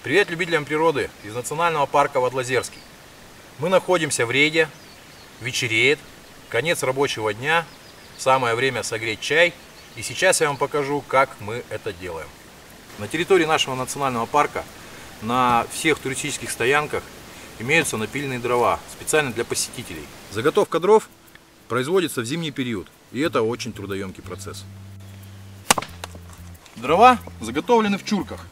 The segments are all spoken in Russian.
Привет любителям природы из национального парка Вадлазерский. Мы находимся в рейде, вечереет, конец рабочего дня, самое время согреть чай. И сейчас я вам покажу, как мы это делаем. На территории нашего национального парка на всех туристических стоянках имеются напиленные дрова, специально для посетителей. Заготовка дров производится в зимний период, и это очень трудоемкий процесс. Дрова заготовлены в чурках.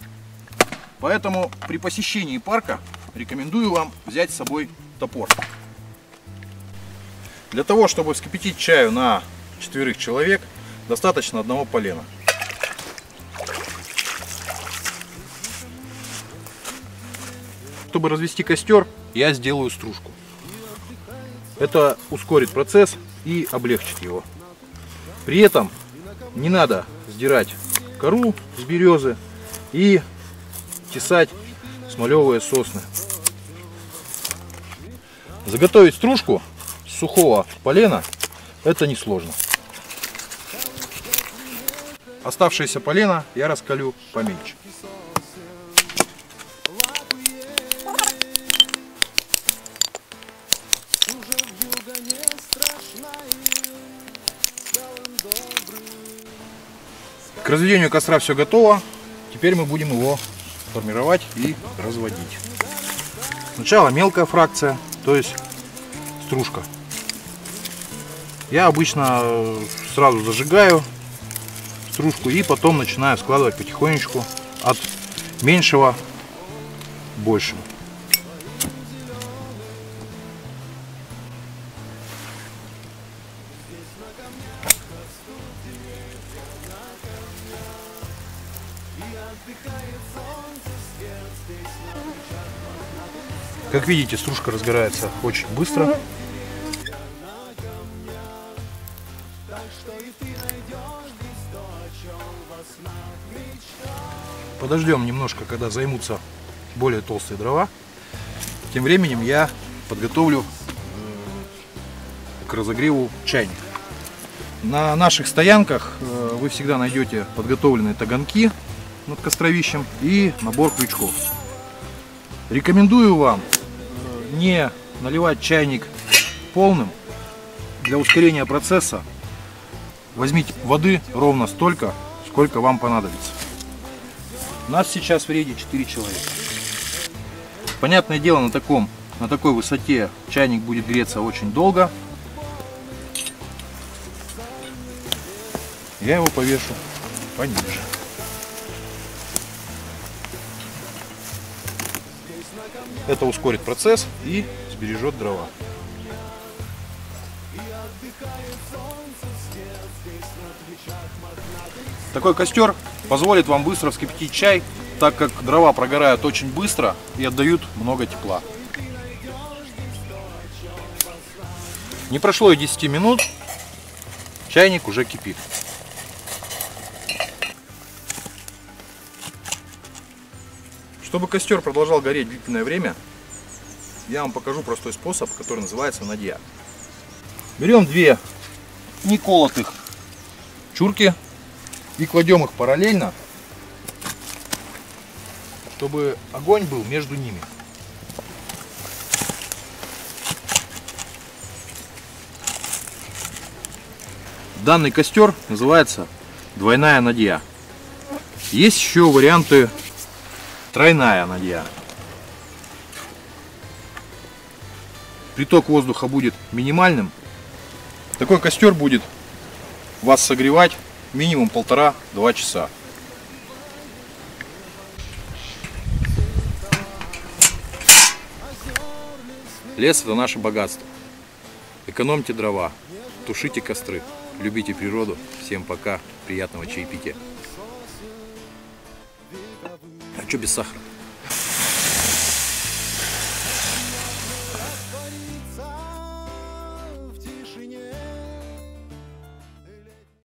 Поэтому при посещении парка рекомендую вам взять с собой топор. Для того, чтобы вскипятить чаю на 4 человек, достаточно одного полена. Чтобы развести костер, я сделаю стружку. Это ускорит процесс и облегчит его. При этом не надо сдирать кору с березы и тесать смолевые сосны. Заготовить стружку с сухого полена это несложно. Оставшееся полено я раскалю поменьше. К разведению костра все готово. Теперь мы будем его формировать и разводить. Сначала мелкая фракция, то есть стружка. Я обычно сразу зажигаю стружку и потом начинаю складывать потихонечку от меньшего к большему. Как видите, стружка разгорается очень быстро. Подождем немножко, когда займутся более толстые дрова. Тем временем я подготовлю к разогреву чайник. На наших стоянках вы всегда найдете подготовленные таганки над костровищем и набор крючков. Рекомендую вам не наливать чайник полным. Для ускорения процесса возьмите воды ровно столько, сколько вам понадобится. У нас сейчас в рейде 4 человека. Понятное дело, на такой высоте чайник будет греться очень долго. Я его повешу пониже. Это ускорит процесс и сбережет дрова. Такой костер позволит вам быстро вскипятить чай, так как дрова прогорают очень быстро и отдают много тепла. Не прошло и 10 минут, чайник уже кипит. Чтобы костер продолжал гореть длительное время, я вам покажу простой способ, который называется надья. Берем 2 неколотых чурки и кладем их параллельно, чтобы огонь был между ними. Данный костер называется двойная надья. Есть еще варианты тройная надья. Приток воздуха будет минимальным. Такой костер будет вас согревать минимум 1,5-2 часа. Лес — это наше богатство. Экономьте дрова, тушите костры, любите природу. Всем пока, приятного чаепития. А что без сахара?